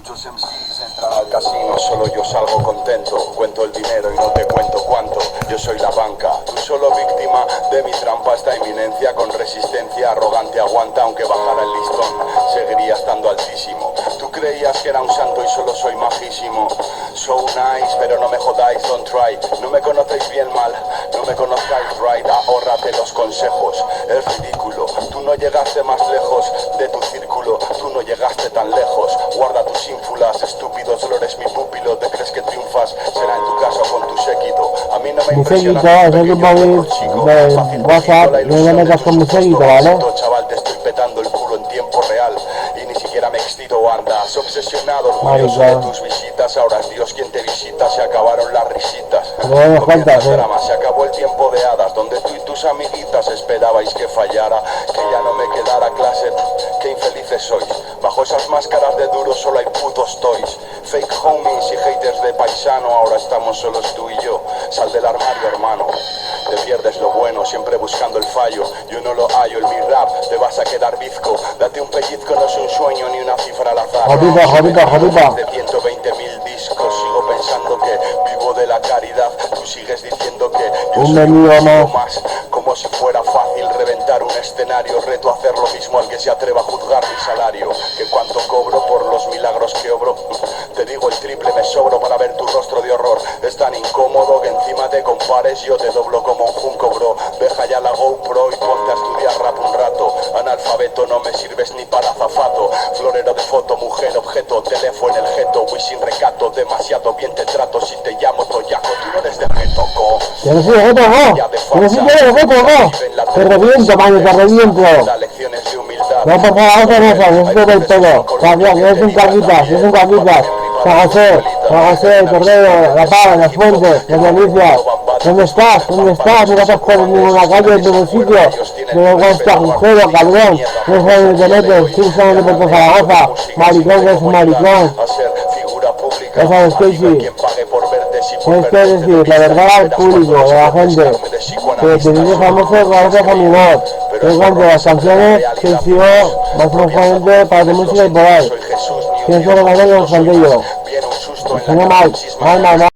Muchos MCs entran al casino, solo yo salgo contento. Cuento el dinero y no te cuento cuánto. Yo soy la banca, tú solo víctima de mi trampa. Esta eminencia con resistencia arrogante aguanta. Aunque bajara el listón, seguiría estando altísimo. Tú creías que era un santo y solo soy majísimo. So nice, pero no me jodáis, don't try. No me conocéis bien mal, no me conozcáis right. Ahórrate los consejos, es ridículo. Tú no llegaste más lejos de tu círculo. Tú no llegaste tan lejos, guarda tus ínfulas. Estúpido, solo eres mi pupilo. ¿Te crees que triunfas? Será en tu casa o con tu séquito. A mí no me impresiona el móvil de WhatsApp, no me metas con mi séquito, ¿vale? Chaval, te estoy petando el culo en tiempo real y ni siquiera me excito. Andas obsesionado, orgulloso de tus visitas. Ahora es Dios quien te visita. Se acabaron las risitas, comienza el drama. Se acabó el tiempo de hadas, donde tú y tus amiguitas esperabais que fallara, que ya no me quedara clase. Qué infelices sois. Bajo esas máscaras de duro solo hay putos toys. Fake homies y haters de paisano. Ahora estamos solos tú y yo. Sal del armario, hermano. Te pierdes lo bueno, siempre buscando el fallo. Yo no lo hallo en mi rap, te vas a quedar bizco. Date un pellizco, no es un sueño ni una cifra al azar. Jodipa. De 120.000 discos, sigo pensando que vivo de la caridad. Tú sigues diciendo que yo soy un más. Como si fuera fácil reventar un escenario. Reto a hacer lo mismo al que se atreva a juzgar mi salario. Que cuánto cobro por los milagros que obro. Te digo el triple, me sobro para ver tu rostro de horror. Es tan incómodo que encima te compares. Yo te doblo como un junco, bro. Deja ya la GoPro y ponte a estudiar rap un rato. Analfabeto, no me sirves ni para azafato. Florero de foto, mujer, objeto, teléfono en el jeto. Voy sin recato, demasiado bien te trato. Si te llamo Toyaco, tú no eres de Getoco. Yo no soy de Getoco, no. Te reviento, maño, te reviento. No, por favor, no se del pelo. Cabrón, es un caquitas, es un caquitas. José, Cordero, La Paz, Las Fuentes, Las Delicias. ¿Dónde estás? No estás por ninguna calle, en ningún sitio. No me gusta agujero, cabrón. No sabes de metes, tú sabes de Puerto Zaragoza. Maricón, es un maricón. Ya sabes, Casey. Tienes que decir la verdad al público, a la gente. Que te dices famoso gracias a mi voz. En cuanto a las canciones, que he sido más profundamente para tu música y por ahí. Tienes que reconocer los cantillos. Se llama mal.